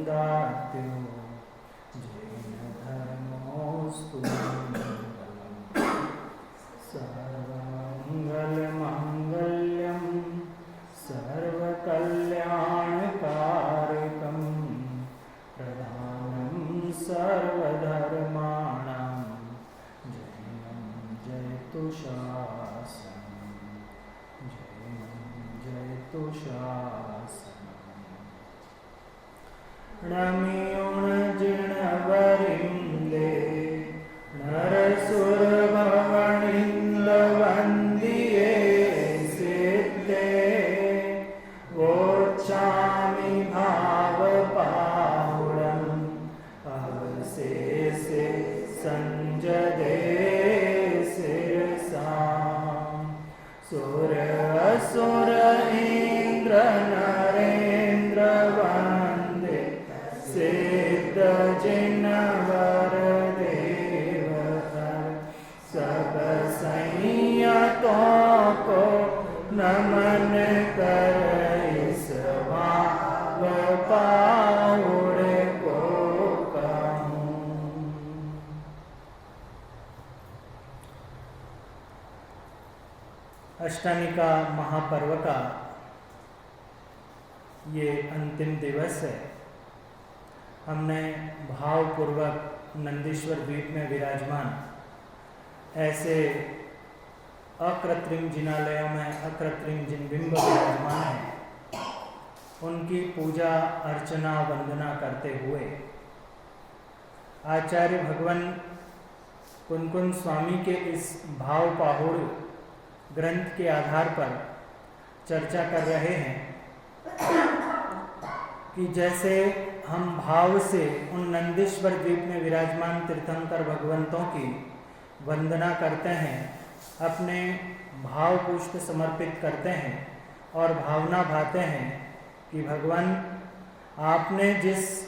दात्यो जैन धर्मोऽस्तु सर्वमङ्गलमाङ्गल्यं सर्वकल्याणकारकं प्रधानं सर्वधर्माणां जैनं जयतु शासनं जैनं जयतु शासनम्। नमियुणजिणवरिन्दे नरसुरभवनिन्दवन्दिये सिद्धे वोच्चामि भावपाहुणम् अवशेषे संजदे शिरसा सुर असुर इंद्र नरेन्द्र वन्दे सिद्ध जिनवर देवहर सब संयतों को नमन कर इस भाव पाहुण को कहूँ। अष्टानिका महापर्व का ये अंतिम दिवस है। हमने भावपूर्वक नंदीश्वर द्वीप में विराजमान ऐसे अकृत्रिम जिनालयों में अकृत्रिम जिन बिंब विराजमान हैं उनकी पूजा अर्चना वंदना करते हुए आचार्य भगवान कुनकुन स्वामी के इस भाव पाहुड़ ग्रंथ के आधार पर चर्चा कर रहे हैं कि जैसे हम भाव से उन नंदीश्वर द्वीप में विराजमान तीर्थंकर भगवंतों की वंदना करते हैं, अपने भाव पुष्प समर्पित करते हैं और भावना भाते हैं कि भगवान आपने जिस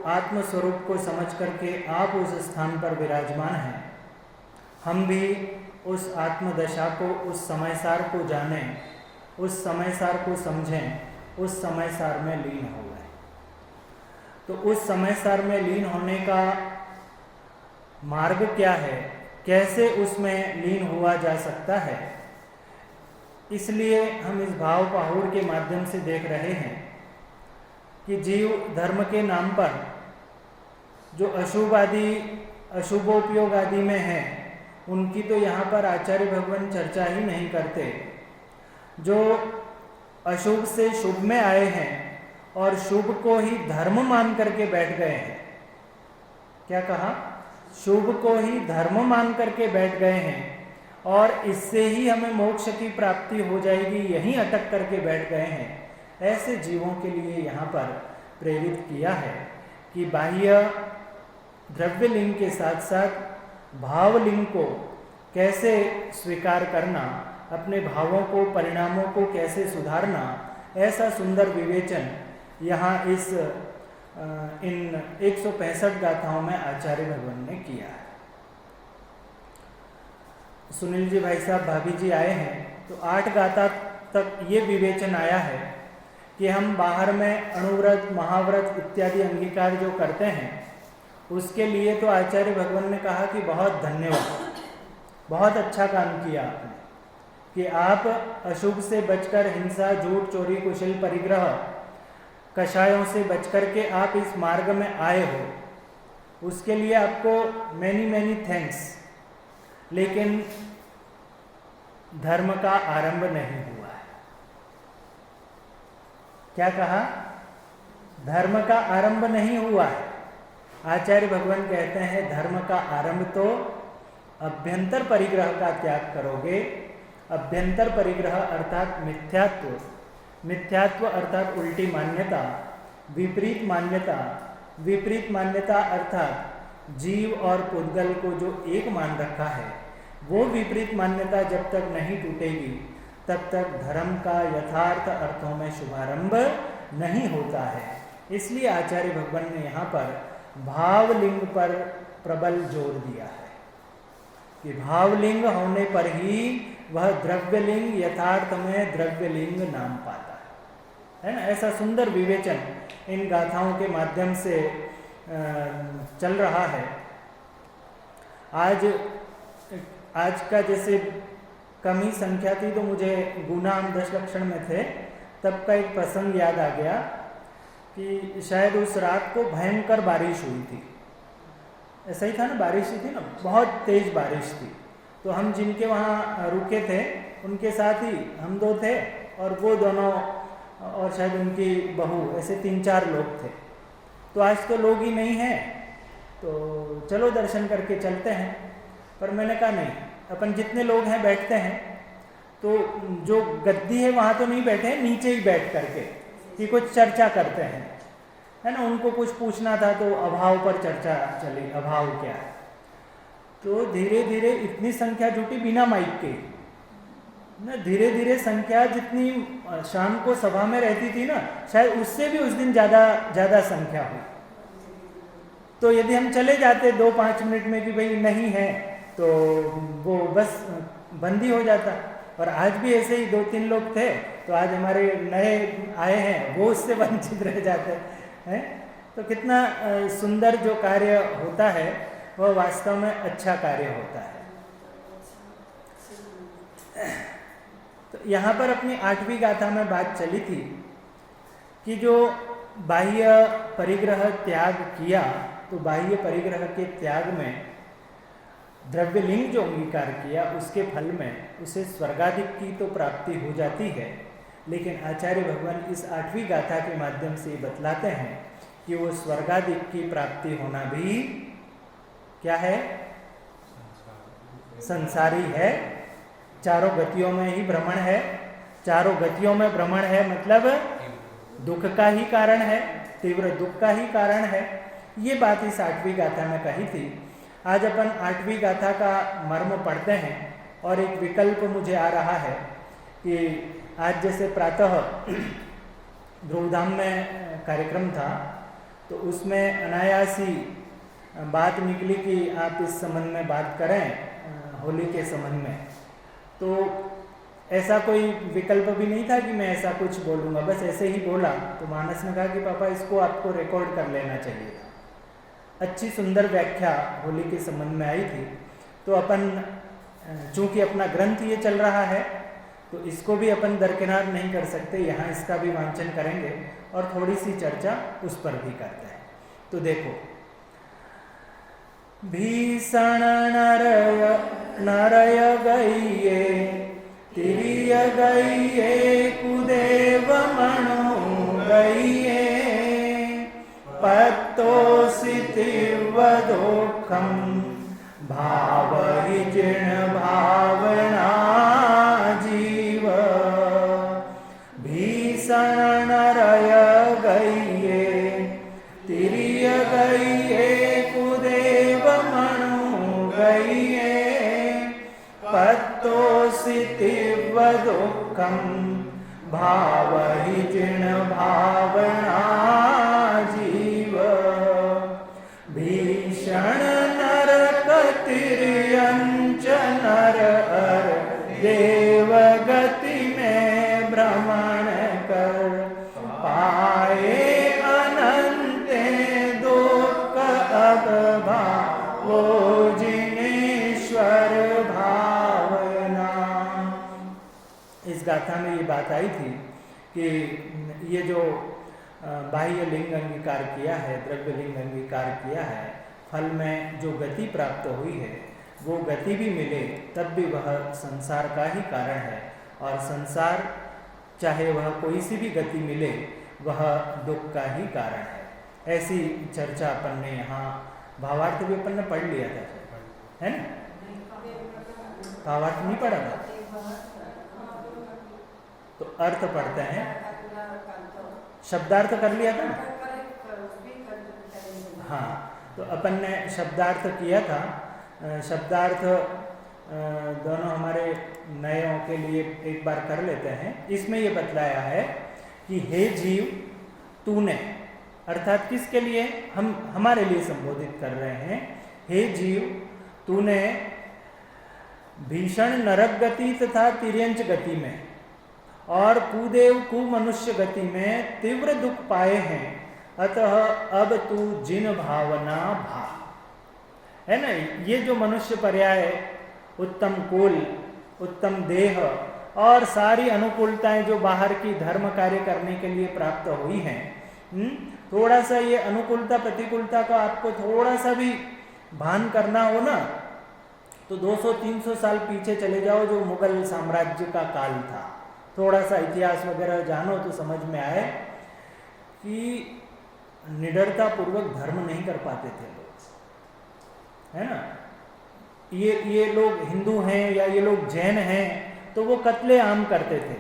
आत्मस्वरूप को समझ करके आप उस स्थान पर विराजमान हैं, हम भी उस आत्मदशा को, उस समयसार को जानें, उस समयसार को समझें, उस समयसार में लीन हो गए। तो उस समयसार में लीन होने का मार्ग क्या है, कैसे उसमें लीन हुआ जा सकता है, इसलिए हम इस भाव पाहुड़ के माध्यम से देख रहे हैं कि जीव धर्म के नाम पर जो अशुभोपयोग आदि में है उनकी तो यहाँ पर आचार्य भगवान चर्चा ही नहीं करते। जो अशुभ से शुभ में आए हैं और शुभ को ही धर्म मान करके बैठ गए हैं, क्या कहा, शुभ को ही धर्म मान करके बैठ गए हैं और इससे ही हमें मोक्ष की प्राप्ति हो जाएगी, यहीं अटक करके बैठ गए हैं, ऐसे जीवों के लिए यहाँ पर प्रेरित किया है कि बाह्य द्रव्यलिंग के साथ साथ भावलिंग को कैसे स्वीकार करना, अपने भावों को, परिणामों को कैसे सुधारना, ऐसा सुंदर विवेचन यहाँ इन 165 गाथाओं में आचार्य भगवान ने किया है। सुनील जी भाई साहब, भाभी जी आए हैं तो 8 गाथा तक ये विवेचन आया है कि हम बाहर में अणुव्रत, महाव्रत इत्यादि अंगीकार जो करते हैं उसके लिए तो आचार्य भगवान ने कहा कि बहुत धन्यवाद, बहुत अच्छा काम किया आपने कि आप अशुभ से बचकर, हिंसा, झूठ, चोरी, कुशल परिग्रह, कषायों से बचकर के आप इस मार्ग में आए हो, उसके लिए आपको मैनी थैंक्स। लेकिन धर्म का आरंभ नहीं हुआ है। क्या कहा, धर्म का आरंभ नहीं हुआ है। आचार्य भगवान कहते हैं धर्म का आरंभ तो अभ्यंतर परिग्रह का त्याग करोगे। अभ्यंतर परिग्रह अर्थात मिथ्यात्व, मिथ्यात्व अर्थात उल्टी मान्यता, विपरीत मान्यता, विपरीत मान्यता अर्थात जीव और पुद्गल को जो एक मान रखा है, वो विपरीत मान्यता जब तक नहीं टूटेगी तब तक धर्म का यथार्थ अर्थों में शुभारंभ नहीं होता है। इसलिए आचार्य भगवान ने यहाँ पर भावलिंग पर प्रबल जोर दिया है कि भावलिंग होने पर ही वह द्रव्यलिंग यथार्थ में द्रव्यलिंग नाम पाता है। है ना। ऐसा सुंदर विवेचन इन गाथाओं के माध्यम से चल रहा है। आज का जैसे कम ही संख्या थी तो मुझे गुना हम 10 लक्षण में थे, तब का एक प्रसंग याद आ गया कि शायद उस रात को भयंकर बारिश हुई थी। ऐसा ही था ना, बारिश ही थी ना, बहुत तेज बारिश थी। तो हम जिनके वहाँ रुके थे उनके साथ ही हम 2 थे और वो दोनों और शायद उनकी बहू, ऐसे 3-4 लोग थे। तो आज तो लोग ही नहीं हैं, तो चलो दर्शन करके चलते हैं। पर मैंने कहा नहीं, अपन जितने लोग हैं बैठते हैं, तो जो गद्दी है वहाँ तो नहीं बैठे, नीचे ही बैठ करके कि कुछ चर्चा करते हैं, है ना। उनको कुछ पूछना था तो अभाव पर चर्चा चली, अभाव क्या है। तो धीरे धीरे इतनी संख्या जुटी बिना माइक के ना, धीरे धीरे संख्या जितनी शाम को सभा में रहती थी ना, शायद उससे भी उस दिन ज़्यादा संख्या हुई। तो यदि हम चले जाते 2-5 मिनट में कि भाई नहीं है, तो वो बस बंद ही हो जाता। और आज भी ऐसे ही 2-3 लोग थे, तो आज हमारे नए आए हैं वो उससे वंचित रह जाते हैं। तो कितना सुंदर जो कार्य होता है वह वास्तव में अच्छा कार्य होता है। तो यहाँ पर अपनी 8वीं गाथा में बात चली थी कि जो बाह्य परिग्रह त्याग किया, तो बाह्य परिग्रह के त्याग में द्रव्यलिंग जो अंगीकार किया, उसके फल में उसे स्वर्गादिक की तो प्राप्ति हो जाती है। लेकिन आचार्य भगवान इस 8वीं गाथा के माध्यम से बतलाते हैं कि वो स्वर्गादिक की प्राप्ति होना भी क्या है, संसारी है। चारों गतियों में ही भ्रमण है, चारों गतियों में भ्रमण है मतलब दुख का ही कारण है, तीव्र दुख का ही कारण है। ये बात इस 8वीं गाथा में कही थी। आज अपन 8वीं गाथा का मर्म पढ़ते हैं और एक विकल्प मुझे आ रहा है कि आज जैसे प्रातः ध्रुवधाम में कार्यक्रम था, तो उसमें अनायास ही बात निकली कि आप इस संबंध में बात करें होली के संबंध में। तो ऐसा कोई विकल्प भी नहीं था कि मैं ऐसा कुछ बोलूँगा, बस ऐसे ही बोला। तो मानस ने कहा कि पापा इसको आपको रिकॉर्ड कर लेना चाहिए था। अच्छी सुंदर व्याख्या होली के संबंध में आई थी। तो अपन चूँकि अपना ग्रंथ ये चल रहा है, तो इसको भी अपन दरकिनार नहीं कर सकते, यहाँ इसका भी वांचन करेंगे और थोड़ी सी चर्चा उस पर भी करते हैं। तो देखो, भीषण नरय गइये तिरिय गइये कुदेव मणो गइये पत्तोषि तीव्र दुःखं भावहि जीर्ण भावना जीव। भीषण नरय गइये तिरिय गइये कुदेव मणो गइये पत्तोषि तीव्र दुःखं भावहि जीर्ण भावना जीव। भीषण नरक तिर्यंच नर अर देव गति में भ्रमण कर पाए अनंते दुख अब भावो जिनेश्वर भावना। इस गाथा में ये बात आई थी कि ये जो बाह्य लिंग अंगीकार किया है, द्रव्य लिंग अंगीकार किया है, फल में जो गति प्राप्त हुई है, वो गति भी मिले तब भी वह संसार का ही कारण है। और संसार चाहे वह कोई सी भी गति मिले, वह दुख का ही कारण है। ऐसी चर्चा अपन ने यहाँ, भावार्थ भी अपन ने पढ़ लिया था, है ना? भावार्थ नहीं पढ़ा था, तो अर्थ पढ़ते हैं। शब्दार्थ कर लिया था ना? हाँ, तो अपन ने शब्दार्थ किया था। शब्दार्थ दोनों हमारे नयों के लिए एक बार कर लेते हैं। इसमें ये बतलाया है कि हे जीव तूने, अर्थात किसके लिए, हम हमारे लिए संबोधित कर रहे हैं। हे जीव तूने भीषण नरक गति तथा तिर्यंच गति में और कुदेव कु मनुष्य गति में तीव्र दुख पाए हैं, अतः अब तू जिन भावना भा। है ना, ये जो मनुष्य पर्याय, उत्तम कुल, उत्तम देह और सारी अनुकूलताएं जो बाहर की धर्म कार्य करने के लिए प्राप्त हुई हैं, थोड़ा सा ये अनुकूलता प्रतिकूलता का आपको थोड़ा सा भी भान करना हो ना, तो 200-300 साल पीछे चले जाओ, जो मुगल साम्राज्य का काल था। थोड़ा सा इतिहास वगैरह जानो तो समझ में आए कि निडरता पूर्वक धर्म नहीं कर पाते थे लोग, है ना। ये लोग हिंदू हैं या ये लोग जैन हैं तो वो कत्ले आम करते थे,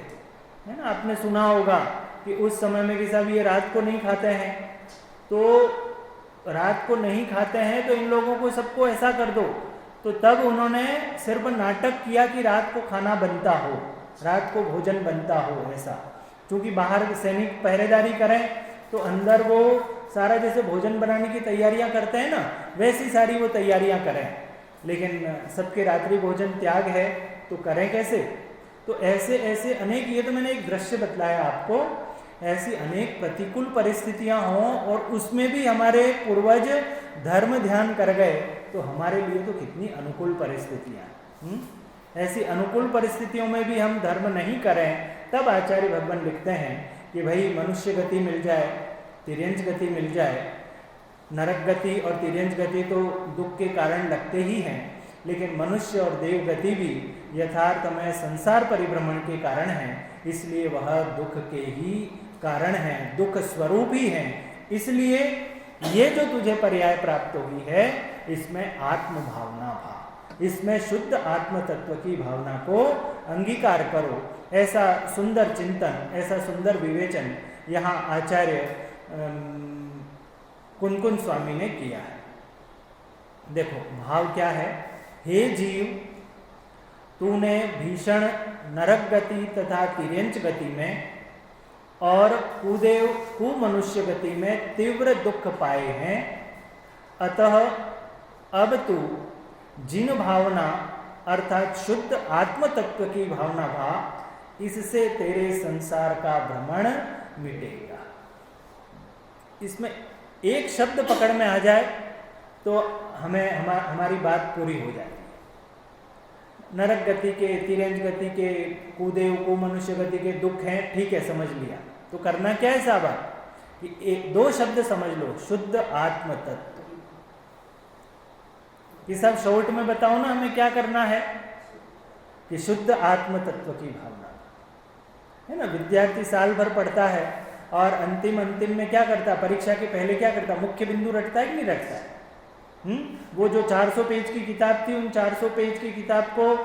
है ना। आपने सुना होगा कि उस समय में कि साहब ये रात को नहीं खाते हैं, तो रात को नहीं खाते हैं तो इन लोगों को सबको ऐसा कर दो। तो तब उन्होंने सिर्फ नाटक किया कि रात को खाना बनता हो, रात को भोजन बनता हो ऐसा, क्योंकि बाहर सैनिक पहरेदारी करें तो अंदर वो सारा जैसे भोजन बनाने की तैयारियां करते हैं ना, वैसी सारी वो तैयारियां करें। लेकिन सबके रात्रि भोजन त्याग है तो करें कैसे। तो ऐसे ऐसे अनेक, ये तो मैंने एक दृश्य बतलाया आपको, ऐसी अनेक प्रतिकूल परिस्थितियां हों और उसमें भी हमारे पूर्वज धर्म ध्यान कर गए, तो हमारे लिए तो कितनी अनुकूल परिस्थितियां। ऐसी अनुकूल परिस्थितियों में भी हम धर्म नहीं करें, तब आचार्य भगवान लिखते हैं कि भाई मनुष्य गति मिल जाए, तिर्यंच गति मिल जाए। नरक गति और तिर्यंच गति तो दुख के कारण लगते ही हैं, लेकिन मनुष्य और देव गति भी यथार्थमय संसार परिभ्रमण के कारण है, इसलिए वह दुख के ही कारण है, दुख स्वरूप ही है। इसलिए ये जो तुझे पर्याय प्राप्त हुई है, इसमें आत्म भावना भाव, इसमें शुद्ध आत्म तत्व की भावना को अंगीकार करो। ऐसा सुंदर चिंतन, ऐसा सुंदर विवेचन यहाँ आचार्य कुनकुन स्वामी ने किया है। देखो भाव क्या है, हे जीव, तूने भीषण नरक गति तथा तिर्यंच गति में और कुदेव कुमनुष्य गति में तीव्र दुख पाए हैं, अतः अब तू जिन भावना अर्थात शुद्ध आत्म तत्व की भावना भा, इससे तेरे संसार का भ्रमण मिटेगा। इसमें एक शब्द पकड़ में आ जाए तो हमारी बात पूरी हो जाएगी। नरक गति के, तिर्यंच गति के, कुदेव को मनुष्य गति के दुख हैं, ठीक है, समझ लिया। तो करना क्या है साहब कि एक दो शब्द समझ लो, शुद्ध आत्म तत्व। ये सब शॉर्ट में बताओ ना, हमें क्या करना है कि शुद्ध आत्म तत्व की भावना, है ना। विद्यार्थी साल भर पढ़ता है और अंतिम में क्या करता है, परीक्षा के पहले क्या करता है, मुख्य बिंदु रटता है कि नहीं रटता है। वो जो 400 पेज की किताब थी, उन 400 पेज की किताब को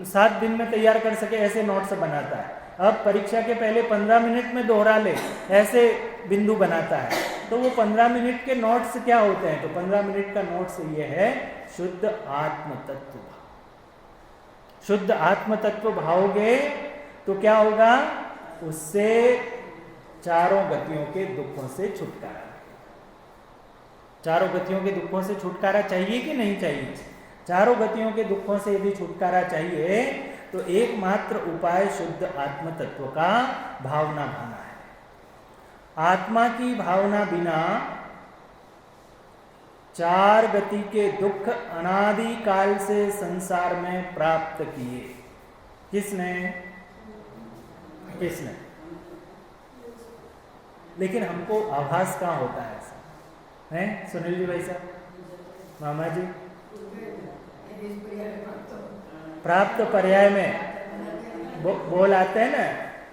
7 दिन में तैयार कर सके ऐसे नोट्स बनाता है। अब परीक्षा के पहले 15 मिनट में दोहरा ले ऐसे बिंदु बनाता है। तो वो 15 मिनट के नोट्स क्या होते हैं, तो 15 मिनट का नोट्स ये है शुद्ध आत्म तत्व। शुद्ध आत्म तत्व भाओगे तो क्या होगा, उससे चारों गतियों के दुखों से छुटकारा। चारों गतियों के दुखों से छुटकारा चाहिए कि नहीं चाहिए। चारों गतियों के दुखों से यदि छुटकारा चाहिए तो एकमात्र उपाय शुद्ध आत्म तत्व का भावना भाना है। आत्मा की भावना बिना चार गति के दुख अनादि काल से संसार में प्राप्त किए। किसने? लेकिन हमको आभास कहाँ होता है ऐसा, है सुनील जी भाई साहब, मामा जी? प्राप्त पर्याय में बोल आते हैं ना,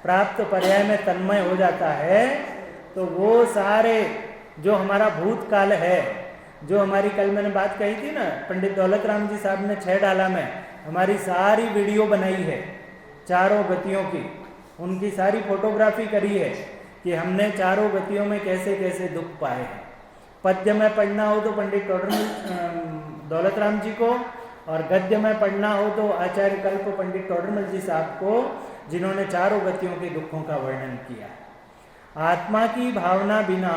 प्राप्त पर्याय में तन्मय हो जाता है। तो वो सारे जो हमारा भूतकाल है, जो हमारी कल मैंने बात कही थी ना, पंडित दौलत राम जी साहब ने 6 डाला में हमारी सारी वीडियो बनाई है चारों गतियों की, उनकी सारी फोटोग्राफी करी है कि हमने चारों गतियों में कैसे कैसे दुख पाए हैं। पद्य में पढ़ना हो तो पंडित दौलत राम जी को, और गद्य में पढ़ना हो तो आचार्य कल्प पंडित टोडरमल जी साहब को, जिन्होंने चारों गतियों के दुखों का वर्णन किया। आत्मा की भावना बिना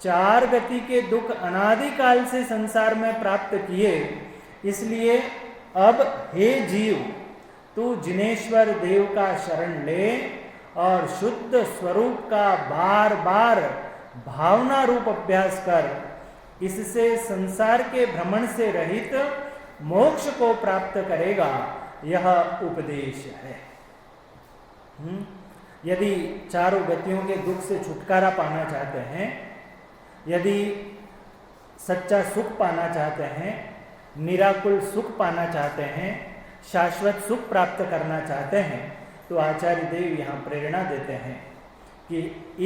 चार गति के दुख अनादिकाल से संसार में प्राप्त किए, इसलिए अब हे जीव, तू जिनेश्वर देव का शरण ले और शुद्ध स्वरूप का बार बार भावना रूप अभ्यास कर। इससे संसार के भ्रमण से रहित मोक्ष को प्राप्त करेगा, यह उपदेश है। यदि चारों गतियों के दुख से छुटकारा पाना चाहते हैं, यदि सच्चा सुख पाना चाहते हैं, निराकुल सुख पाना चाहते हैं, शाश्वत सुख प्राप्त करना चाहते हैं, तो आचार्य देव यहाँ प्रेरणा देते हैं कि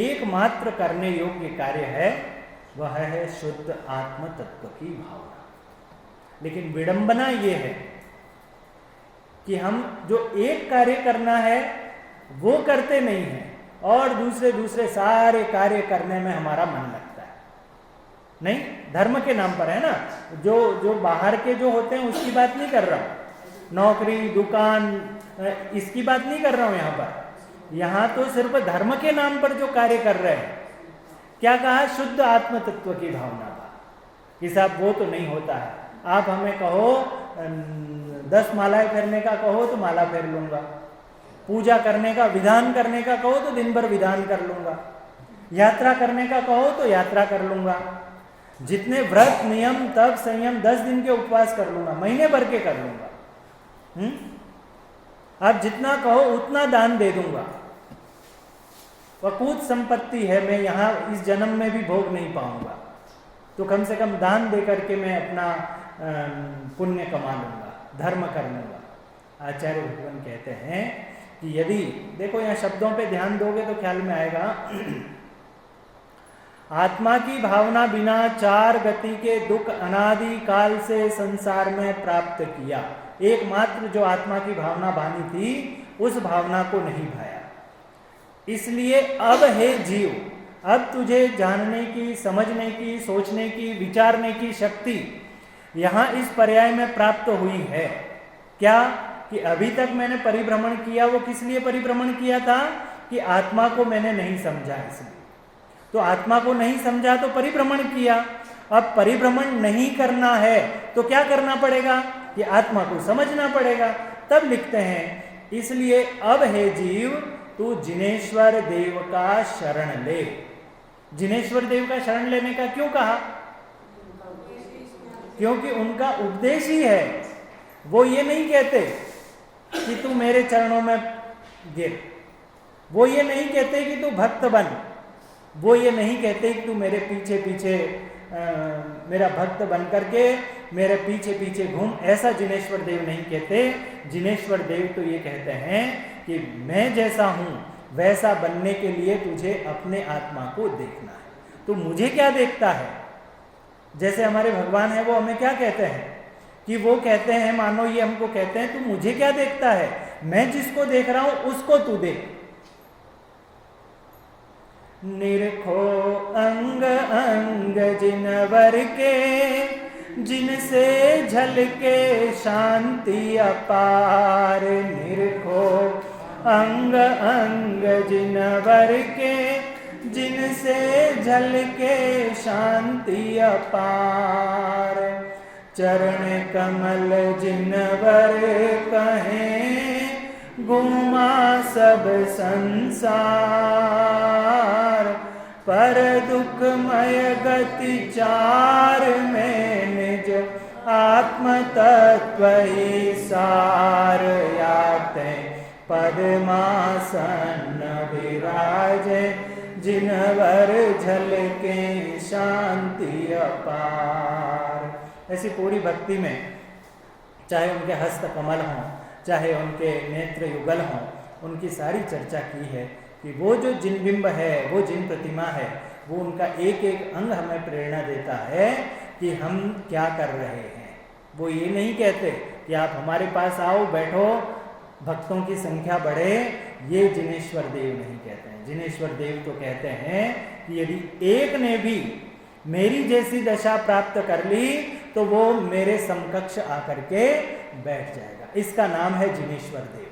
एकमात्र करने योग्य कार्य है वह है शुद्ध आत्म तत्व की भावना। लेकिन विडंबना ये है कि हम जो एक कार्य करना है वो करते नहीं हैं और दूसरे सारे कार्य करने में हमारा मन लगता है। नहीं, धर्म के नाम पर है ना, जो बाहर के जो होते हैं उसकी बात नहीं कर रहा हूं, नौकरी दुकान इसकी बात नहीं कर रहा हूं। यहां तो सिर्फ धर्म के नाम पर जो कार्य कर रहे हैं, क्या कहा, शुद्ध आत्म तत्व की भावना का कि साहब वो तो नहीं होता है। आप हमें कहो 10 मालाएं फेरने का कहो तो माला फेर लूंगा, पूजा करने का विधान करने का कहो तो दिन भर विधान कर लूंगा, यात्रा करने का कहो तो यात्रा कर लूंगा, जितने व्रत नियम तप संयम 10 दिन के उपवास कर लूंगा, महीने भर के कर लूंगा। आप जितना कहो उतना दान दे दूंगा। वकूत संपत्ति है, मैं यहां इस जन्म में भी भोग नहीं पाऊंगा, तो कम से कम दान दे करके मैं अपना पुण्य कमा लूंगा, धर्म कर लूंगा। आचार्य भगवान कहते हैं कि यदि देखो यहाँ शब्दों पे ध्यान दोगे तो ख्याल में आएगा, आत्मा की भावना बिना 4 गति के दुख अनादि काल से संसार में प्राप्त किया। एकमात्र जो आत्मा की भावना बानी थी उस भावना को नहीं भाया। इसलिए अब हे जीव, अब तुझे जानने की, समझने की, सोचने की, विचारने की शक्ति यहां इस पर्याय में प्राप्त हुई है। क्या कि अभी तक मैंने परिभ्रमण किया, वो किस लिए परिभ्रमण किया था कि आत्मा को मैंने नहीं समझा, इसलिए तो आत्मा को नहीं समझा तो परिभ्रमण किया। अब परिभ्रमण नहीं करना है तो क्या करना पड़ेगा कि आत्मा को समझना पड़ेगा। तब लिखते हैं, इसलिए अब हे जीव तू जिनेश्वर देव का शरण ले। जिनेश्वर देव का शरण लेने का क्यों कहा? क्योंकि उनका उपदेश ही है। वो ये नहीं कहते कि तू मेरे चरणों में गिर, वो ये नहीं कहते कि तू भक्त बन, वो ये नहीं कहते कि तू मेरे पीछे पीछे मेरा भक्त बन करके मेरे पीछे पीछे घूम, ऐसा जिनेश्वर देव नहीं कहते। जिनेश्वर देव तो ये कहते हैं कि मैं जैसा हूं वैसा बनने के लिए तुझे अपने आत्मा को देखना है। तो मुझे क्या देखता है? जैसे हमारे भगवान है, वो हमें क्या कहते हैं कि वो कहते हैं, मानो ये हमको कहते हैं, तू मुझे क्या देखता है, मैं जिसको देख रहा हूं उसको तू देख। निरखो अंग अंग जिनवर के, जिनसे झलके शांति अपार। निरखो अंग अंग जिनवर के, जिनसे झलके शांति अपार। चरण कमल जिनवर कहें, घूमा सब संसार। पर दुखमय गति 4 में निज आत्म तत्व ही सार। याते पद्मासन विराजे, जिनवर झलके शांति अपार। ऐसी पूरी भक्ति में चाहे उनके हस्त कमल हों, चाहे उनके नेत्र युगल हों, उनकी सारी चर्चा की है कि वो जो जिन बिंब है, वो जिन प्रतिमा है, वो उनका एक एक अंग हमें प्रेरणा देता है कि हम क्या कर रहे हैं। वो ये नहीं कहते कि आप हमारे पास आओ, बैठो, भक्तों की संख्या बढ़े। ये जिनेश्वर देव नहीं कहते हैं। जिनेश्वर देव तो कहते हैं कि यदि एक ने भी मेरी जैसी दशा प्राप्त कर ली तो वो मेरे समकक्ष आकर के बैठ जाएगा। इसका नाम है जिनेश्वर देव।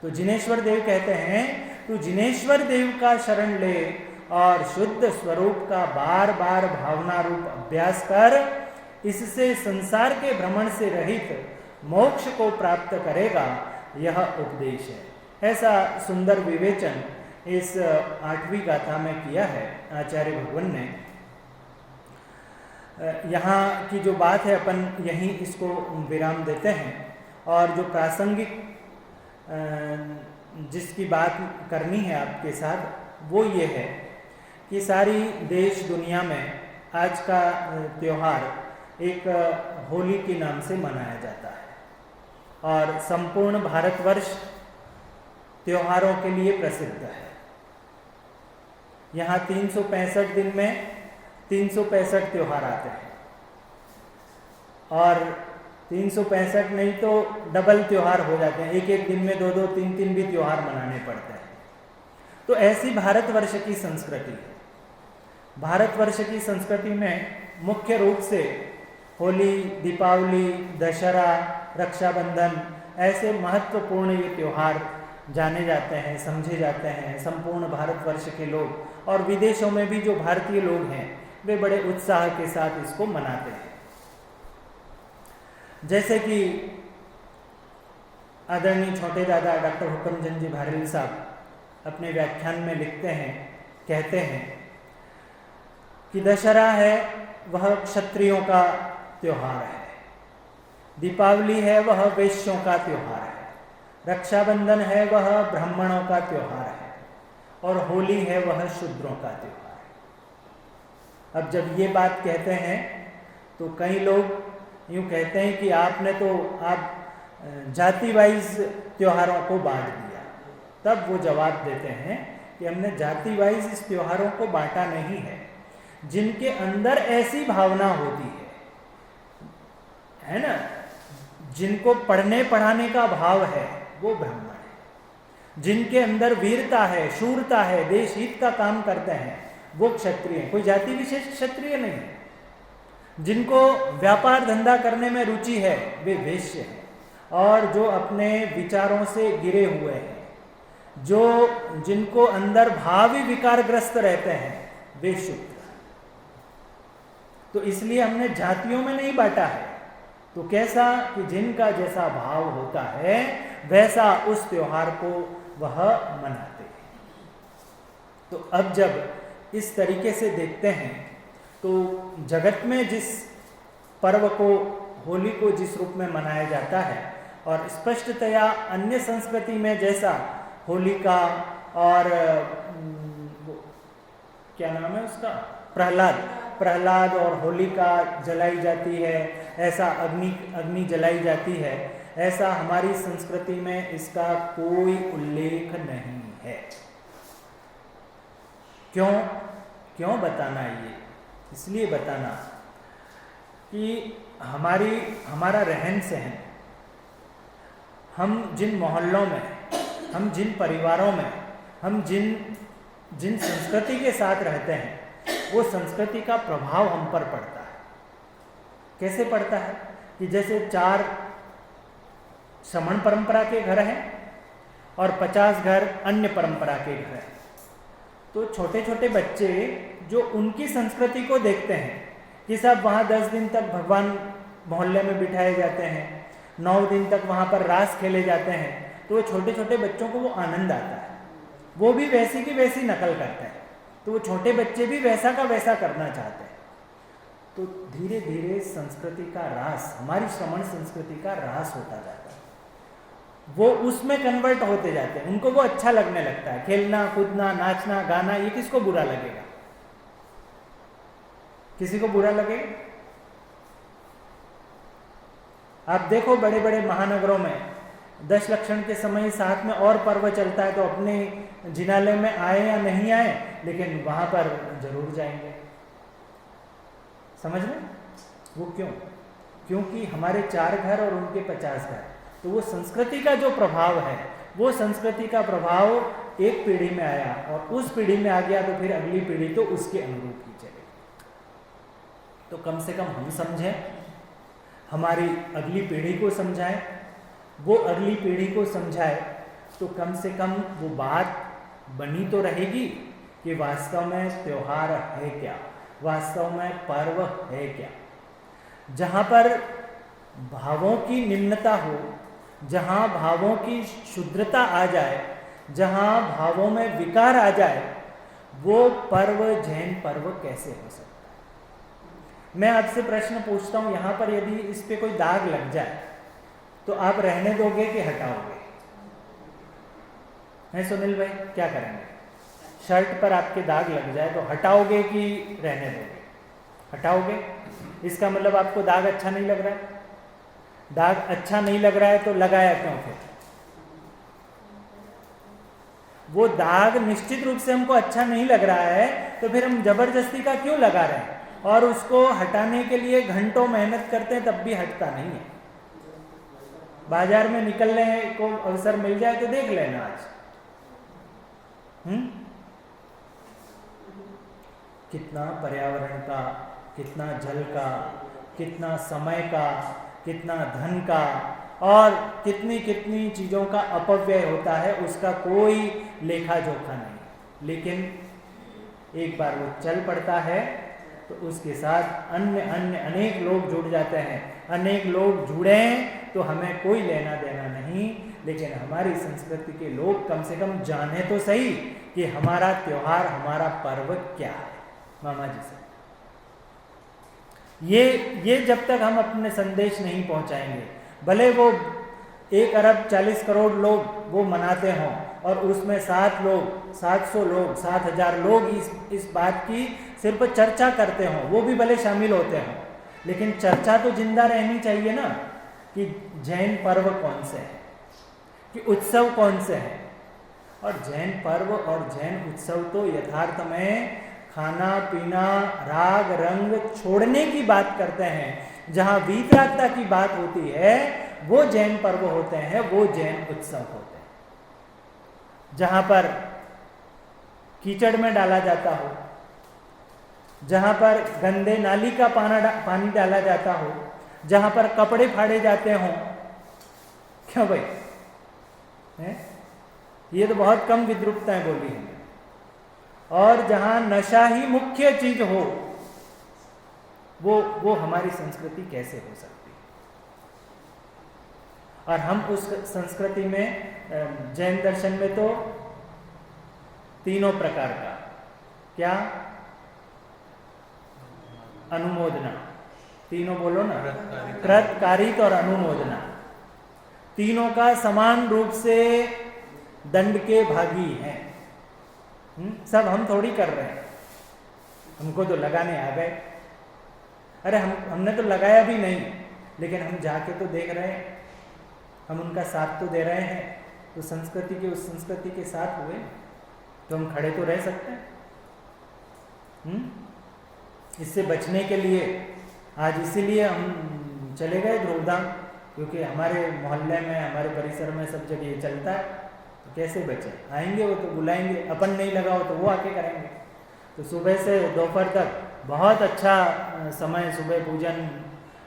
तो जिनेश्वर देव कहते हैं तू जिनेश्वर देव का शरण ले और शुद्ध स्वरूप का बार बार भावना रूप अभ्यास कर। इससे संसार के भ्रमण से रहित मोक्ष को प्राप्त करेगा। यह उपदेश है। ऐसा सुंदर विवेचन इस 8वीं गाथा में किया है आचार्य भगवान ने। यहाँ की जो बात है अपन यहीं इसको विराम देते हैं, और जो प्रासंगिक जिसकी बात करनी है आपके साथ वो ये है कि सारी देश दुनिया में आज का त्यौहार एक होली के नाम से मनाया जाता है, और संपूर्ण भारतवर्ष त्योहारों के लिए प्रसिद्ध है। यहाँ 365 दिन में 365 त्यौहार आते हैं, और 365 नहीं तो डबल त्यौहार हो जाते हैं, एक एक दिन में 2-2, 3-3 भी त्यौहार मनाने पड़ते हैं। तो ऐसी भारतवर्ष की संस्कृति है। भारतवर्ष की संस्कृति में मुख्य रूप से होली, दीपावली, दशहरा, रक्षाबंधन ऐसे महत्वपूर्ण ये त्यौहार जाने जाते हैं, समझे जाते हैं। संपूर्ण भारतवर्ष के लोग और विदेशों में भी जो भारतीय लोग हैं वे बड़े उत्साह के साथ इसको मनाते हैं। जैसे कि आदरणीय छोटे दादा डॉक्टर हुक्मचंद जी भारवी साहब अपने व्याख्यान में लिखते हैं, कहते हैं कि दशहरा है वह क्षत्रियों का त्योहार है, दीपावली है वह वैश्यों का त्योहार है, रक्षाबंधन है वह ब्राह्मणों का त्योहार है, और होली है वह शूद्रों का त्योहार है। अब जब ये बात कहते हैं तो कई लोग यूँ कहते हैं कि आपने तो आप जाति वाइज त्योहारों को बांट दिया। तब वो जवाब देते हैं कि हमने जाति वाइज इस त्योहारों को बांटा नहीं है। जिनके अंदर ऐसी भावना होती है ना, जिनको पढ़ने पढ़ाने का भाव है वो ब्राह्मण है। जिनके अंदर वीरता है, शूरता है, देश हित का काम करते हैं वो क्षत्रिय है। कोई जाति विशेष क्षत्रिय नहीं है। जिनको व्यापार धंधा करने में रुचि है वे वैश्य हैं, और जो अपने विचारों से गिरे हुए हैं, जो जिनको अंदर भावी विकारग्रस्त रहते हैं वे शूद्र। तो इसलिए हमने जातियों में नहीं बांटा है। तो कैसा कि जिनका जैसा भाव होता है वैसा उस त्योहार को वह मनाते हैं। तो अब जब इस तरीके से देखते हैं तो जगत में जिस पर्व को, होली को जिस रूप में मनाया जाता है, और स्पष्टतया अन्य संस्कृति में जैसा होली का और क्या नाम है उसका, प्रहलाद और होलिका जलाई जाती है, ऐसा अग्नि जलाई जाती है, ऐसा हमारी संस्कृति में इसका कोई उल्लेख नहीं है। क्यों बताना ये? इसलिए बताना कि हमारा रहन सहन, हम जिन मोहल्लों में, हम जिन परिवारों में, हम जिन संस्कृति के साथ रहते हैं वो संस्कृति का प्रभाव हम पर पड़ता है। कैसे पड़ता है कि जैसे 4 श्रमण परंपरा के घर हैं और 50 घर अन्य परंपरा के घर हैं, तो छोटे छोटे बच्चे जो उनकी संस्कृति को देखते हैं कि सब वहाँ 10 दिन तक भगवान मोहल्ले में बिठाए जाते हैं, 9 दिन तक वहाँ पर रास खेले जाते हैं, तो वो छोटे छोटे बच्चों को वो आनंद आता है। वो भी वैसी की वैसी नकल करते हैं, तो वो छोटे बच्चे भी वैसा का वैसा करना चाहते हैं। तो धीरे धीरे संस्कृति का ह्रास, हमारी श्रमण संस्कृति का ह्रास होता जाता है। वो उसमें कन्वर्ट होते जाते हैं, उनको वो अच्छा लगने लगता है। खेलना, कूदना, नाचना, गाना, ये किसको बुरा लगेगा? किसी को बुरा लगेगा? आप देखो बड़े बड़े महानगरों में 10 लक्षण के समय साथ में और पर्व चलता है, तो अपने जिनालय में आए या नहीं आए, लेकिन वहां पर जरूर जाएंगे। समझ रहे? वो क्योंकि हमारे 4 घर और उनके 50 घर, तो वो संस्कृति का जो प्रभाव है, वो संस्कृति का प्रभाव एक पीढ़ी में आया और उस पीढ़ी में आ गया, तो फिर अगली पीढ़ी तो उसके अनुरूप ही चलेगी। तो कम से कम हम समझें, हमारी अगली पीढ़ी को समझाएं, वो अगली पीढ़ी को समझाए, तो कम से कम वो बात बनी तो रहेगी कि वास्तव में त्योहार है क्या, वास्तव में पर्व है क्या। जहाँ पर भावों की निम्नता हो, जहाँ भावों की शुद्धता आ जाए, जहाँ भावों में विकार आ जाए, वो पर्व जैन पर्व कैसे हो सकता है? मैं आपसे प्रश्न पूछता हूँ, यहाँ पर यदि इस पे कोई दाग लग जाए तो आप रहने दोगे कि हटाओगे? हैं सुनील भाई, क्या करेंगे? शर्ट पर आपके दाग लग जाए तो हटाओगे कि रहने दोगे? हटाओगे। इसका मतलब आपको दाग अच्छा नहीं लग रहा है। दाग अच्छा नहीं लग रहा है तो लगाया क्यों फिर? वो दाग निश्चित रूप से हमको अच्छा नहीं लग रहा है तो फिर हम जबरदस्ती का क्यों लगा रहे हैं? और उसको हटाने के लिए घंटों मेहनत करते हैं तब भी हटता नहीं है। बाजार में निकलने को अवसर मिल जाए तो देख लेना आज। कितना पर्यावरण का, कितना जल का, कितना समय का, कितना धन का और कितनी कितनी चीज़ों का अपव्यय होता है, उसका कोई लेखा जोखा नहीं। लेकिन एक बार वो चल पड़ता है तो उसके साथ अन्य अन्य अनेक लोग जुड़ जाते हैं। अनेक लोग जुड़े तो हमें कोई लेना देना नहीं, लेकिन हमारी संस्कृति के लोग कम से कम जाने तो सही कि हमारा त्योहार, हमारा पर्व क्या है। मामा जी से ये जब तक हम अपने संदेश नहीं पहुंचाएंगे, भले वो 1 अरब 40 करोड़ लोग वो मनाते हों और उसमें 7 लोग, 700 लोग, 7,000 लोग इस बात की सिर्फ चर्चा करते हों, वो भी भले शामिल होते हों, लेकिन चर्चा तो जिंदा रहनी चाहिए ना कि जैन पर्व कौन से हैं, कि उत्सव कौन से हैं। और जैन पर्व और जैन उत्सव तो यथार्थ में खाना पीना, राग रंग छोड़ने की बात करते हैं। जहाँ वीतरागता की बात होती है वो जैन पर्व होते हैं, वो जैन उत्सव होते हैं। जहाँ पर कीचड़ में डाला जाता हो, जहाँ पर गंदे नाली का पानी डाला जाता हो, जहाँ पर कपड़े फाड़े जाते हों, क्यों भाई है? ये तो बहुत कम विद्रुपताएं बोली हैं। और जहाँ नशा ही मुख्य चीज हो, वो हमारी संस्कृति कैसे हो सकती है? और हम उस संस्कृति में जैन दर्शन में तो 3 प्रकार का, क्या? अनुमोदना, तीनों बोलो ना, कृत, कारित और अनुमोदना, तीनों का समान रूप से दंड के भागी हैं। सब हम थोड़ी कर रहे हैं, हमको तो लगाने आ गए। अरे हमने तो लगाया भी नहीं, लेकिन हम जाके तो देख रहे हैं, हम उनका साथ तो दे रहे हैं, तो संस्कृति के उस संस्कृति के साथ हुए तो हम खड़े तो रह सकते हैं। इससे बचने के लिए आज इसीलिए हम चले गए ध्रुवधाम, क्योंकि हमारे मोहल्ले में, हमारे परिसर में सब जगह ये चलता है। तो कैसे बचे? आएंगे वो तो बुलाएंगे, अपन नहीं लगाओ तो वो आके करेंगे। तो सुबह से दोपहर तक बहुत अच्छा समय, सुबह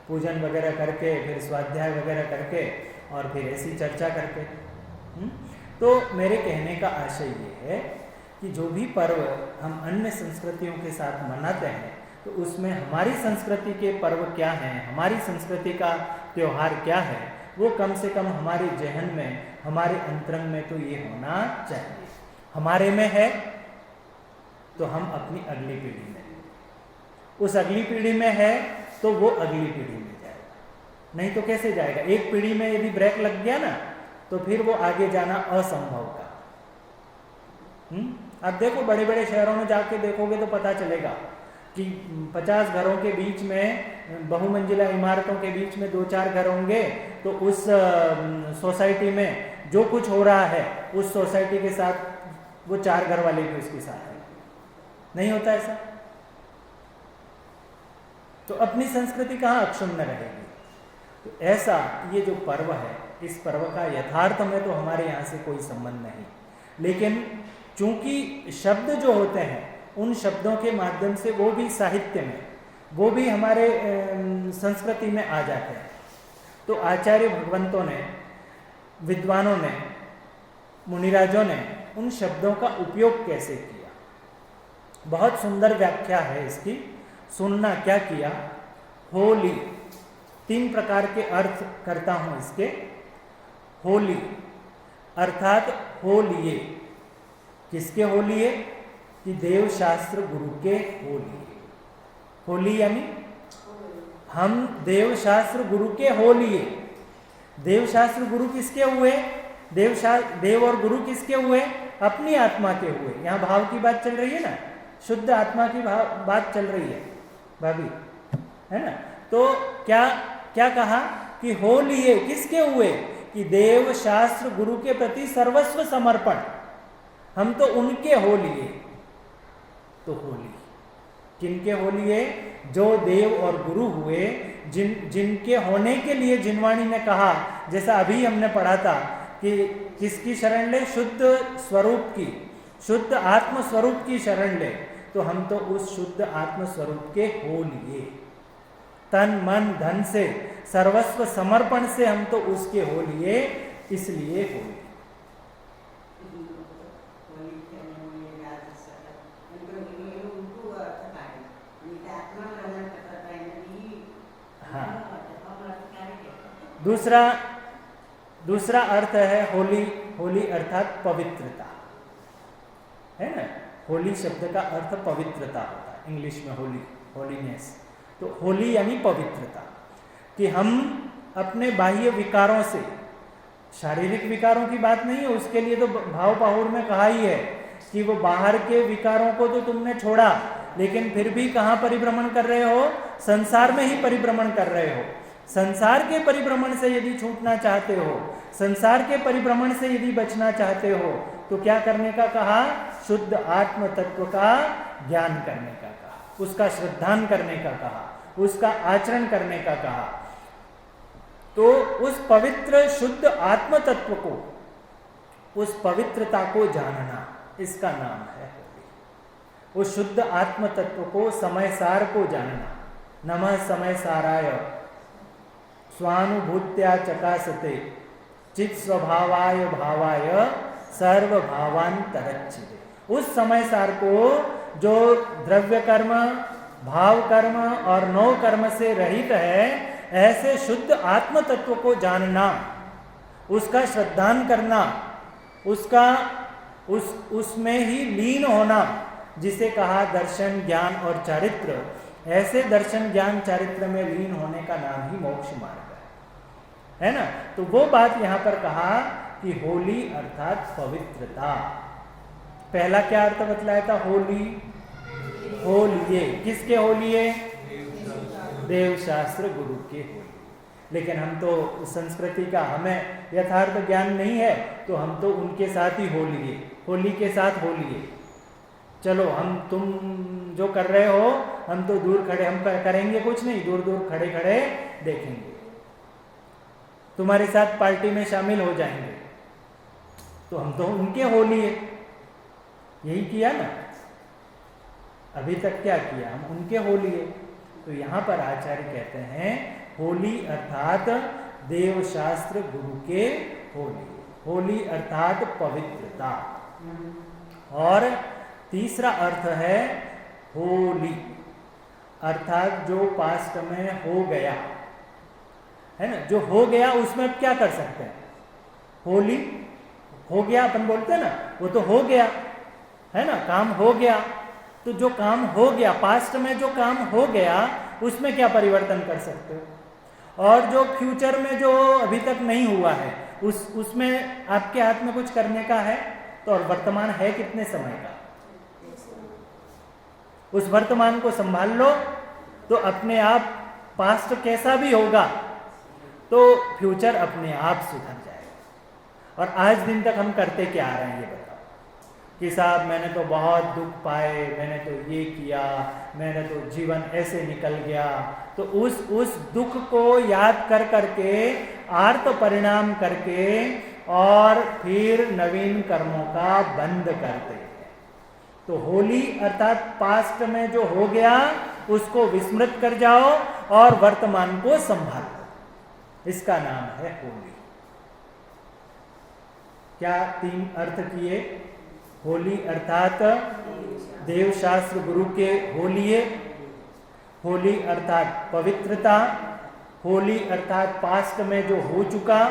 पूजन वगैरह करके, फिर स्वाध्याय वगैरह करके और फिर ऐसी चर्चा करके। तो मेरे कहने का आशय ये है कि जो भी पर्व हम अन्य संस्कृतियों के साथ मनाते हैं तो उसमें हमारी संस्कृति के पर्व क्या हैं, हमारी संस्कृति का त्यौहार क्या है, वो कम से कम हमारे जहन में, हमारे अंतरंग में तो ये होना चाहिए। हमारे में है तो हम अपनी अगली पीढ़ी में, उस अगली पीढ़ी में है तो वो अगली पीढ़ी में जाएगा, नहीं तो कैसे जाएगा? एक पीढ़ी में यदि ब्रेक लग गया ना तो फिर वो आगे जाना असंभव का। आप देखो बड़े बड़े शहरों में जाके देखोगे तो पता चलेगा कि 50 घरों के बीच में, बहुमंजिला इमारतों के बीच में 2-4 घर होंगे, तो उस सोसाइटी में जो कुछ हो रहा है उस सोसाइटी के साथ वो 4 घर वाले भी उसके साथ है। नहीं होता ऐसा? तो अपनी संस्कृति कहाँ अक्षुण्ण रहेगी? तो ऐसा ये जो पर्व है, इस पर्व का यथार्थ में तो हमारे यहाँ से कोई संबंध नहीं, लेकिन चूंकि शब्द जो होते हैं उन शब्दों के माध्यम से वो भी साहित्य में, वो भी हमारे संस्कृति में आ जाते हैं। तो आचार्य भगवंतों ने, विद्वानों ने, मुनिराजों ने उन शब्दों का उपयोग कैसे किया, बहुत सुंदर व्याख्या है इसकी। सुनना क्या किया? होली, 3 प्रकार के अर्थ करता हूं इसके। होली अर्थात हो लिए। किसके हो लिए? कि देव शास्त्र गुरु के हो लिए। होली यानी हम देव शास्त्र गुरु के हो लिए। देव शास्त्र गुरु किसके हुए? देव और गुरु किसके हुए? अपनी आत्मा के हुए। यहाँ भाव की बात चल रही है ना, शुद्ध आत्मा की बात चल रही है भाभी, है ना। तो क्या क्या कहा कि हो लिए किसके हुए? कि देव शास्त्र गुरु के प्रति सर्वस्व समर्पण, हम तो उनके हो लिए। तो होली किनके हो लिए? जो देव और गुरु हुए, जिनके होने के लिए जिनवाणी ने कहा, जैसा अभी हमने पढ़ा था कि किसकी शरण ले? शुद्ध स्वरूप की, शुद्ध आत्म स्वरूप की शरण ले। तो हम तो उस शुद्ध आत्म स्वरूप के हो लिए। तन मन धन से सर्वस्व समर्पण से हम तो उसके हो लिए, इसलिए होली। हाँ, दूसरा अर्थ है होली। होली अर्थात पवित्रता, है ना। होली शब्द का अर्थ पवित्रता होता है इंग्लिश में, होली, होलीनेस। तो होली यानी पवित्रता, कि हम अपने बाह्य विकारों से, शारीरिक विकारों की बात नहीं है, उसके लिए तो भाव पाहुर में कहा ही है कि वो बाहर के विकारों को तो तुमने छोड़ा, लेकिन फिर भी कहाँ परिभ्रमण कर रहे हो? संसार में ही परिभ्रमण कर रहे हो। संसार के परिभ्रमण से यदि छूटना चाहते हो, संसार के परिभ्रमण से यदि बचना चाहते हो, तो क्या करने का कहा? शुद्ध आत्म तत्व का ज्ञान करने का कहा, उसका श्रद्धान करने का कहा, उसका आचरण करने का कहा। तो उस पवित्र शुद्ध आत्म तत्व को, उस पवित्रता को जानना, इसका नाम है होली। उस शुद्ध आत्म तत्व को, समय सार को जानना। नमः समय साराय स्वानुभूत्या चकासते चित स्वभावाय भावाय सर्व भावांतरच्चिते। उस समय सार को जो द्रव्य कर्म, भाव कर्म और नौ कर्म से रहित है, ऐसे शुद्ध आत्म तत्व को जानना, उसका श्रद्धान करना, उसका उसमें ही लीन होना, जिसे कहा दर्शन ज्ञान और चारित्र। ऐसे दर्शन ज्ञान चारित्र में लीन होने का नाम ही मोक्ष मार्ग है ना। तो वो बात यहां पर कहा कि होली अर्थात पवित्रता। पहला क्या अर्थ बतलाया था? होली, होलिए। किसके होलिए? देव शास्त्र गुरु के होलिए। लेकिन हम तो संस्कृति का, हमें यथार्थ ज्ञान नहीं है, तो हम तो उनके साथ ही होलिए, होली के साथ होलिए। चलो हम, तुम जो कर रहे हो, हम तो दूर खड़े, हम करेंगे कुछ नहीं, दूर दूर खड़े खड़े देखेंगे, तुम्हारे साथ पार्टी में शामिल हो जाएंगे। तो हम तो उनके होलिए, यही किया ना अभी तक। क्या किया? हम उनके होलिए। तो यहां पर आचार्य कहते हैं होली अर्थात देव शास्त्र गुरु के होली। होली अर्थात पवित्रता। और तीसरा अर्थ है होली अर्थात जो पास्ट में हो गया, है ना। जो हो गया उसमें अब क्या कर सकते हैं? होली हो गया, अपन बोलते हैं ना, वो तो हो गया, है ना, काम हो गया। तो जो काम हो गया, पास्ट में जो काम हो गया, उसमें क्या परिवर्तन कर सकते हो? और जो फ्यूचर में जो अभी तक नहीं हुआ है, उसमें आपके हाथ में कुछ करने का है। तो और वर्तमान है कितने समय का? उस वर्तमान को संभाल लो, तो अपने आप पास्ट कैसा भी होगा, तो फ्यूचर अपने आप सुधर जाएगा। और आज दिन तक हम करते क्या आ रहे हैं ये बताओ? कि साहब मैंने तो बहुत दुख पाए, मैंने तो ये किया, मैंने तो जीवन ऐसे निकल गया। तो उस दुख को याद कर करके, आर्त परिणाम करके, और फिर नवीन कर्मों का बंद करते हैं। तो होली अर्थात पास्ट में जो हो गया उसको विस्मृत कर जाओ और वर्तमान को संभालो, इसका नाम है होली। क्या तीन अर्थ किए? होली अर्थात देव शास्त्र गुरु के होलिए, होली अर्थात पवित्रता, होली अर्थात पास्ट में जो हो चुका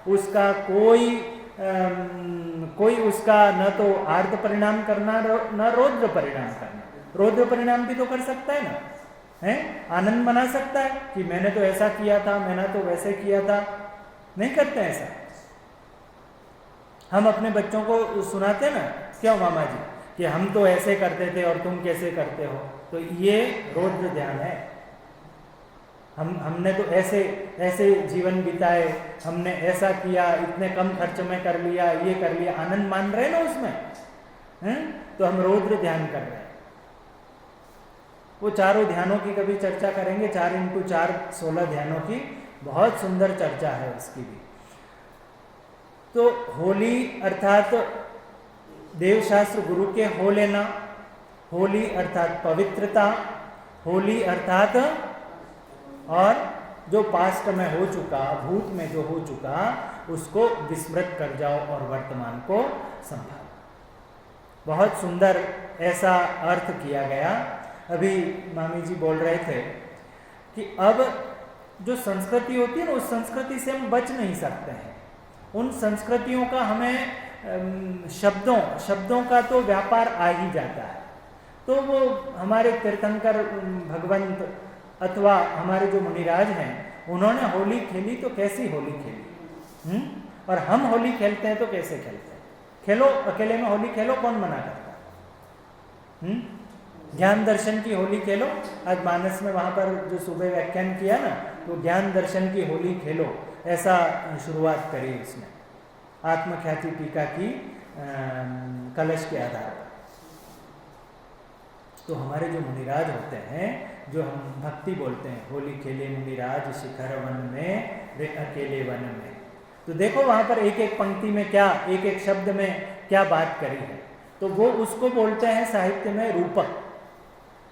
उसका कोई उसका न तो आर्त परिणाम करना न रौद्र परिणाम करना। रौद्र परिणाम भी तो कर सकता है ना, है आनंद मना सकता है कि मैंने तो ऐसा किया था, मैंने तो वैसे किया था। नहीं करते ऐसा। हम अपने बच्चों को सुनाते ना, क्यों मामा जी, कि हम तो ऐसे करते थे और तुम कैसे करते हो। तो ये रौद्र ध्यान है। हमने तो ऐसे जीवन बिताए, हमने ऐसा किया, इतने कम खर्च में कर लिया, ये कर लिया, आनंद मान रहे ना उसमें, हैं? तो हम रौद्र ध्यान कर रहे हैं। वो चारों ध्यानों की कभी चर्चा करेंगे, 4x4 16 ध्यानों की बहुत सुंदर चर्चा है उसकी भी। तो होली अर्थात देवशास्त्र गुरु के हो लेना, होली अर्थात पवित्रता, होली अर्थात और जो पास्ट में हो चुका, भूत में जो हो चुका, उसको विस्मृत कर जाओ और वर्तमान को संभालो। बहुत सुंदर ऐसा अर्थ किया गया। अभी मामी जी बोल रहे थे कि अब जो संस्कृति होती है ना, उस संस्कृति से हम बच नहीं सकते हैं। उन संस्कृतियों का हमें शब्दों का तो व्यापार आ ही जाता है। तो वो हमारे तीर्थंकर भगवंत अथवा हमारे जो मुनिराज हैं, उन्होंने होली खेली तो कैसी होली खेली, और हम होली खेलते हैं तो कैसे खेलते हैं। खेलो, अकेले में होली खेलो, कौन मना करता। ज्ञान दर्शन की होली खेलो। आज मानस में वहाँ पर जो सुबह व्याख्यान किया ना, तो ज्ञान दर्शन की होली खेलो, ऐसा शुरुआत करी उसने आत्मख्याति टीका की कलश के आधार पर। तो हमारे जो मुनिराज होते हैं, जो हम भक्ति बोलते हैं, होली खेले मुनिराज शिखर वन में रे अकेले वन में। तो देखो वहाँ पर एक एक पंक्ति में क्या, एक एक शब्द में क्या बात करी है। तो वो उसको बोलते हैं साहित्य में रूपक,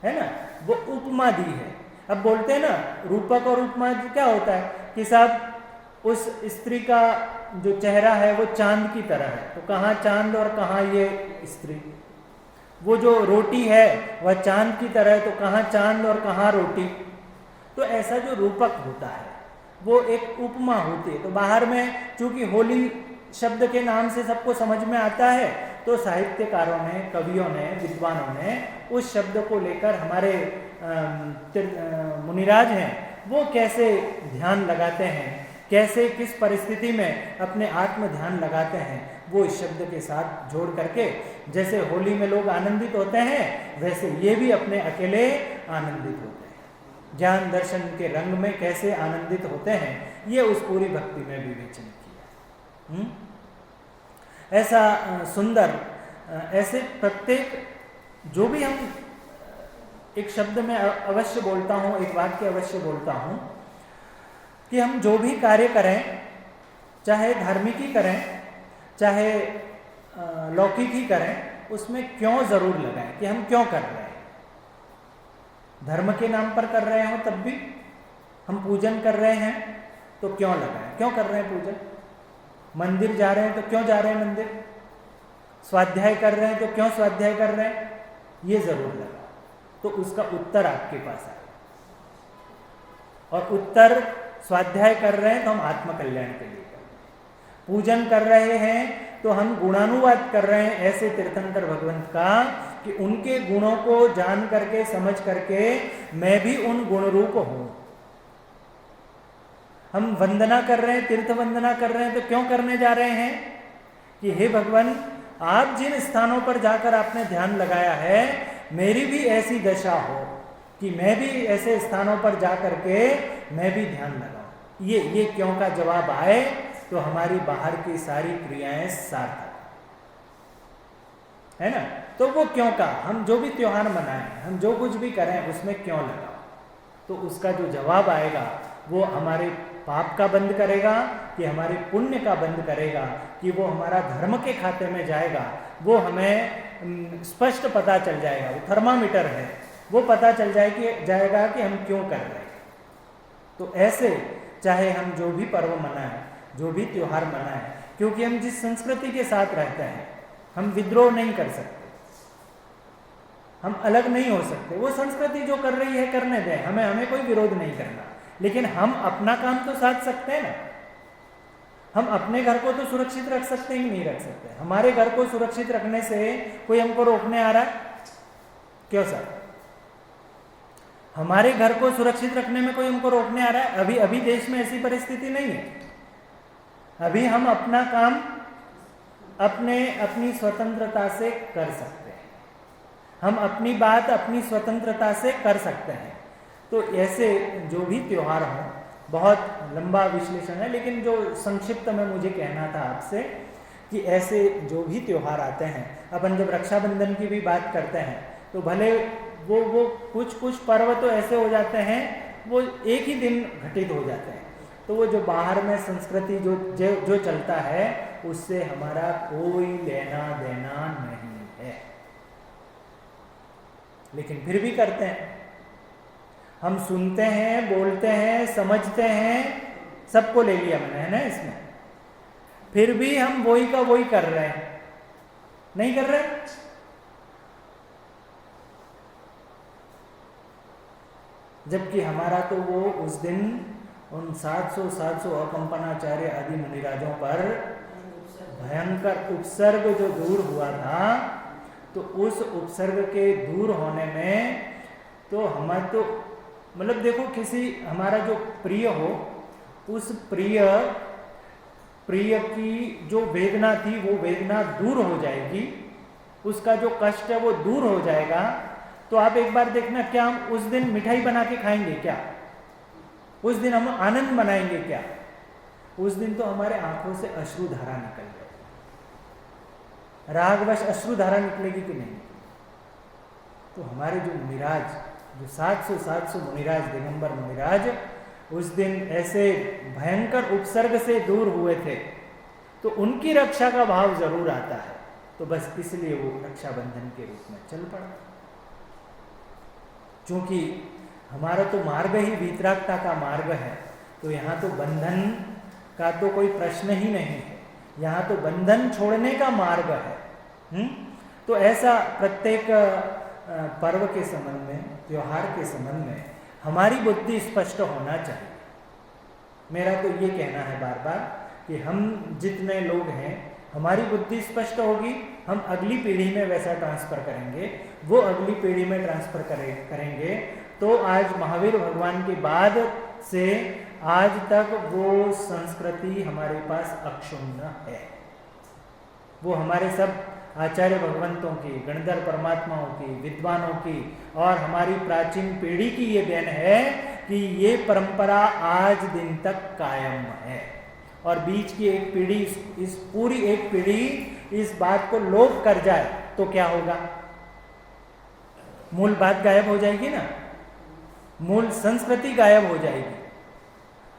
है ना, वो उपमा दी है। अब बोलते हैं ना, रूपक और उपमा क्या होता है कि साहब उस स्त्री का जो चेहरा है वो चांद की तरह है, तो कहाँ चांद और कहाँ ये स्त्री। वो जो रोटी है वह चांद की तरह है, तो कहाँ चांद और कहाँ रोटी। तो ऐसा जो रूपक होता है वो एक उपमा होती है। तो बाहर में चूंकि होली शब्द के नाम से सबको समझ में आता है, तो साहित्यकारों ने, कवियों ने, विद्वानों ने उस शब्द को लेकर हमारे मुनिराज हैं वो कैसे ध्यान लगाते हैं, कैसे किस परिस्थिति में अपने आत्म ध्यान लगाते हैं, वो इस शब्द के साथ जोड़ करके, जैसे होली में लोग आनंदित होते हैं वैसे ये भी अपने अकेले आनंदित होते हैं। ज्ञान दर्शन के रंग में कैसे आनंदित होते हैं, ये उस पूरी भक्ति में विवेचन किया। ऐसा सुंदर, ऐसे प्रत्येक जो भी हम एक शब्द में अवश्य बोलता हूँ, एक वाक्य अवश्य बोलता हूँ कि हम जो भी कार्य करें, चाहे धार्मिक ही करें, चाहे लौकिक ही करें, उसमें क्यों जरूर लगाएं कि हम क्यों कर रहे हैं। धर्म के नाम पर कर रहे हो तब भी, हम पूजन कर रहे हैं तो क्यों लगाएं, क्यों कर रहे हैं पूजन। मंदिर जा रहे हैं तो क्यों जा रहे हैं मंदिर, स्वाध्याय कर रहे हैं तो क्यों स्वाध्याय कर रहे हैं, ये जरूर लगा। तो उसका उत्तर आपके पास आए, और उत्तर स्वाध्याय कर रहे हैं तो हम आत्मकल्याण के लिए कर रहे हैं, पूजन कर रहे हैं तो हम गुणानुवाद कर रहे हैं ऐसे तीर्थंकर भगवंत का कि उनके गुणों को जान करके, समझ करके मैं भी उन गुण रूप हूं। हम वंदना कर रहे हैं, तीर्थ वंदना कर रहे हैं तो क्यों करने जा रहे हैं कि हे भगवान, आप जिन स्थानों पर जाकर आपने ध्यान लगाया है, मेरी भी ऐसी दशा हो कि मैं भी ऐसे स्थानों पर जा करके मैं भी ध्यान लगाऊं। ये क्यों का जवाब आए तो हमारी बाहर की सारी क्रियाएं सार्थक है ना। तो वो क्यों का, हम जो भी त्योहार मनाएं, हम जो कुछ भी करें, उसमें क्यों लगाओ, तो उसका जो जवाब आएगा वो हमारे पाप का बंद करेगा कि हमारे पुण्य का बंद करेगा, कि वो हमारा धर्म के खाते में जाएगा, वो हमें स्पष्ट पता चल जाएगा। वो थर्मामीटर है, वो पता चल जाएगा कि हम क्यों कर रहे हैं। तो ऐसे चाहे हम जो भी पर्व मनाएं, जो भी त्योहार मनाएं, क्योंकि हम जिस संस्कृति के साथ रहते हैं, हम विद्रोह नहीं कर सकते, हम अलग नहीं हो सकते। वो संस्कृति जो कर रही है करने दें, हमें कोई विरोध नहीं करना, लेकिन हम अपना काम तो साध सकते हैं ना। हम अपने घर को तो सुरक्षित रख सकते हैं कि नहीं रख सकते? हमारे घर को सुरक्षित रखने से कोई हमको रोकने आ रहा है? क्यों सर? हमारे घर को सुरक्षित रखने में कोई हमको रोकने आ रहा है? अभी अभी देश में ऐसी परिस्थिति नहीं है। अभी हम अपना काम अपनी स्वतंत्रता से कर सकते हैं, हम अपनी बात अपनी स्वतंत्रता से कर सकते हैं। तो ऐसे जो भी त्योहार हों, बहुत लंबा विश्लेषण है, लेकिन जो संक्षिप्त में मुझे कहना था आपसे कि ऐसे जो भी त्योहार आते हैं, अपन जब रक्षाबंधन की भी बात करते हैं तो भले वो कुछ पर्व तो ऐसे हो जाते हैं वो एक ही दिन घटित हो जाते हैं, तो वो जो बाहर में संस्कृति जो चलता है उससे हमारा कोई लेना देना नहीं है, लेकिन फिर भी करते हैं। हम सुनते हैं, बोलते हैं, समझते हैं, सबको ले लिया मैंने, है ना इसमें, फिर भी हम वही का वही कर रहे हैं, नहीं कर रहे? जबकि हमारा तो वो उस दिन उन 700 अकंपनाचार्य आदि मुनिराजों पर भयंकर उपसर्ग जो दूर हुआ था, तो उस उपसर्ग के दूर होने में तो हमारे तो मतलब देखो, किसी हमारा जो प्रिय हो, उस प्रिय की जो वेदना थी वो वेदना दूर हो जाएगी, उसका जो कष्ट है वो दूर हो जाएगा। तो आप एक बार देखना, क्या हम उस दिन मिठाई बना के खाएंगे क्या? उस दिन हम आनंद मनाएंगे क्या? उस दिन तो हमारे आंखों से अश्रुधारा निकल जाएगी, रागवश अश्रुधारा निकलेगी कि नहीं? तो हमारे जो मुनिराज, जो 700 मुनिराज, दिगंबर मुनिराज, उस दिन ऐसे भयंकर उपसर्ग से दूर हुए थे, तो उनकी रक्षा का भाव जरूर आता है। तो बस इसलिए वो रक्षाबंधन के रूप में चल पड़ा, क्योंकि हमारा तो मार्ग ही वीतरागता का मार्ग है, तो यहाँ तो बंधन का तो कोई प्रश्न ही नहीं है, यहाँ तो बंधन छोड़ने का मार्ग है। तो ऐसा प्रत्येक पर्व के संबंध में, त्योहार के संबंध में हमारी बुद्धि स्पष्ट होना चाहिए। मेरा तो ये कहना है बार बार कि हम जितने लोग हैं, हमारी बुद्धि स्पष्ट होगी, हम अगली पीढ़ी में वैसा ट्रांसफर करेंगे, वो अगली पीढ़ी में ट्रांसफर करेंगे। तो आज महावीर भगवान के बाद से आज तक वो संस्कृति हमारे पास अक्षुण्ण है। वो हमारे सब आचार्य भगवंतों की, गणधर परमात्माओं की, विद्वानों की और हमारी प्राचीन पीढ़ी की ये देन है कि ये परंपरा आज दिन तक कायम है। और बीच की एक पीढ़ी, इस पूरी एक पीढ़ी इस बात को लोप कर जाए तो क्या होगा? मूल बात गायब हो जाएगी ना, मूल संस्कृति गायब हो जाएगी।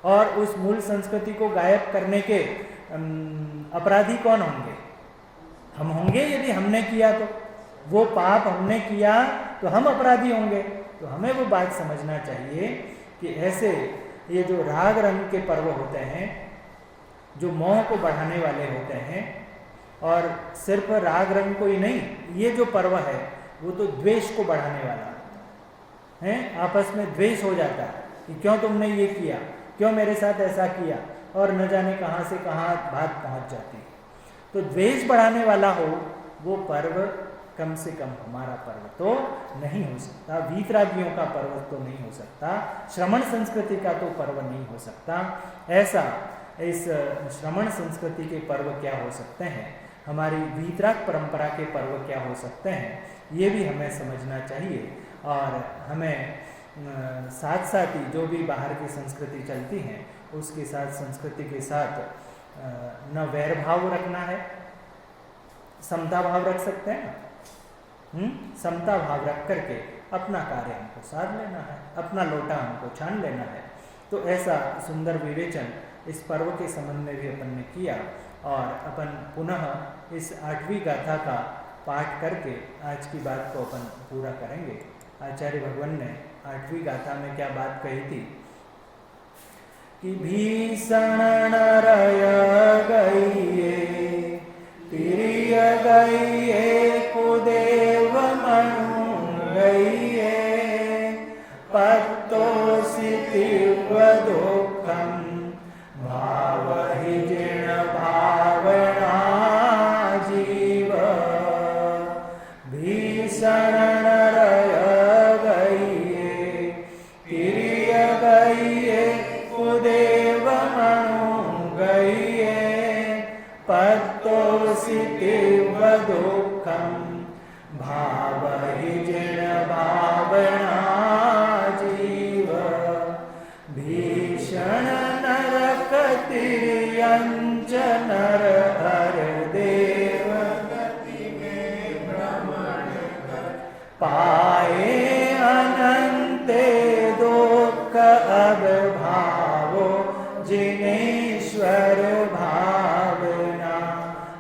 और उस मूल संस्कृति को गायब करने के अपराधी कौन होंगे? हम होंगे। यदि हमने किया तो वो पाप हमने किया तो हम अपराधी होंगे। तो हमें वो बात समझना चाहिए कि ऐसे ये जो राग रंग के पर्व होते हैं, जो मोह को बढ़ाने वाले होते हैं, और सिर्फ राग रंग को ही नहीं, ये जो पर्व है वो तो द्वेष को बढ़ाने वाला है। आपस में द्वेष हो जाता है कि क्यों तुमने ये किया, क्यों मेरे साथ ऐसा किया, और न जाने कहाँ से कहाँ बात पहुँच जाती है। तो द्वेष बढ़ाने वाला हो वो पर्व कम से कम हमारा पर्व तो नहीं हो सकता, वीतरागियों का पर्व तो नहीं हो सकता, श्रमण संस्कृति का तो पर्व नहीं हो सकता। ऐसा इस श्रमण संस्कृति के पर्व क्या हो सकते हैं, हमारी वीतराग परंपरा के पर्व क्या हो सकते हैं, ये भी हमें समझना चाहिए। और हमें साथ साथ ही जो भी बाहर की संस्कृति चलती हैं उसके साथ, संस्कृति के साथ न वैर भाव रखना है, समता भाव रख सकते हैं। समता भाव रख करके अपना कार्य हमको साध लेना है, अपना लोटा हमको छान लेना है। तो ऐसा सुंदर विवेचन इस पर्व के संबंध में भी अपन ने किया। और अपन पुनः इस 8वीं गाथा का पाठ करके आज की बात को अपन पूरा करेंगे। आचार्य भगवान ने 8वीं गाथा में क्या बात कही थी कि भीषण नरय गइये, तिरिय गइये, कुदेव मनु गइये, पत्तोषि तीव्र दुःखं भावहि जीर्ण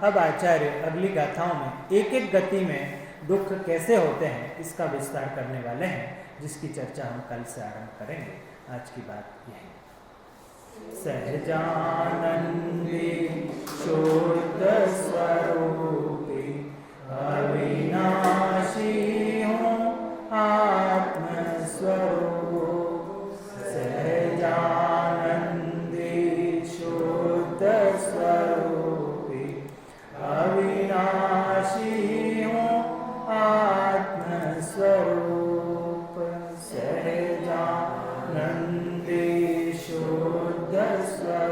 अब आचार्य अगली गाथाओं में एक एक गति में दुख कैसे होते हैं इसका विस्तार करने वाले हैं, जिसकी चर्चा हम कल से आरंभ करेंगे। आज की बात यही। सहजानंदी शुद्ध स्वरूपी अविनाशी हूँ आत्मस्वरूप। सहजानंदी शुद्ध स्वरूपी अविनाशी हूँ आत्मस्वरूप। सहजानंदी शुद्ध स्वरूपी